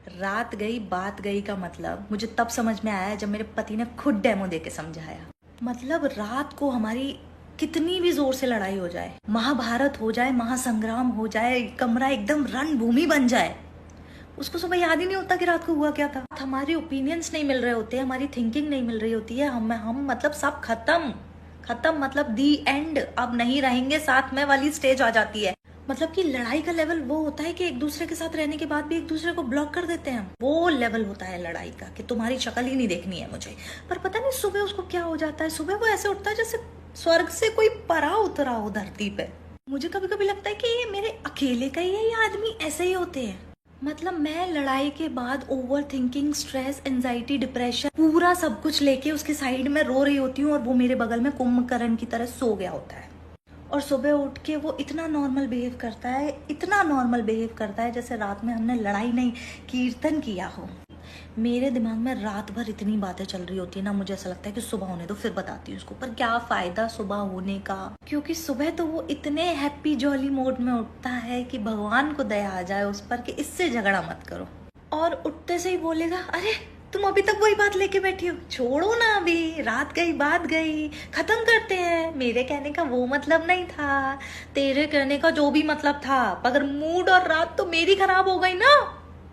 रात गई बात गई का मतलब मुझे तब समझ में आया जब मेरे पति ने खुद डेमो दे के समझाया। मतलब रात को हमारी कितनी भी जोर से लड़ाई हो जाए, महाभारत हो जाए, महासंग्राम हो जाए, कमरा एकदम रणभूमि बन जाए, उसको सुबह याद ही नहीं होता कि रात को हुआ क्या था। हमारे ओपिनियंस नहीं मिल रहे होते, हमारी थिंकिंग नहीं मिल रही होती है, हम मतलब सब खत्म खत्म, मतलब दी एंड, अब नहीं रहेंगे साथ में वाली स्टेज आ जाती है। मतलब कि लड़ाई का लेवल वो होता है कि एक दूसरे के साथ रहने के बाद भी एक दूसरे को ब्लॉक कर देते हैं। वो लेवल होता है लड़ाई का कि तुम्हारी शक्ल ही नहीं देखनी है मुझे। पर पता नहीं सुबह उसको क्या हो जाता है, सुबह वो ऐसे उठता है जैसे स्वर्ग से कोई परा उतरा हो धरती पे। मुझे कभी कभी लगता है कि ये मेरे अकेले का ही है, ये आदमी ऐसे ही होते हैं। मतलब मैं लड़ाई के बाद over thinking, stress, anxiety, depression, पूरा सब कुछ लेके उसके साइड में रो रही होती हूँ और वो मेरे बगल में कुंभकर्ण की तरह सो गया होता है। और सुबह उठ के वो इतना नॉर्मल बिहेव करता है, इतना नॉर्मल बिहेव करता है जैसे रात में हमने लड़ाई नहीं, कीर्तन किया हो। मेरे दिमाग में रात भर इतनी बातें चल रही होती है ना, मुझे ऐसा लगता है कि सुबह होने दो फिर बताती हूँ उसको। पर क्या फायदा सुबह होने का, क्योंकि सुबह तो वो इतने हैप्पी जॉली मोड में उठता है कि भगवान को दया आ जाए उस पर कि इससे झगड़ा मत करो। और उठते से ही बोलेगा, अरे तुम अभी तक वही बात लेके बैठी हो, छोड़ो ना, अभी रात गई बात गई, खत्म करते हैं। मेरे कहने का वो मतलब नहीं था, तेरे कहने का जो भी मतलब था, मगर मूड और रात तो मेरी खराब हो गई ना।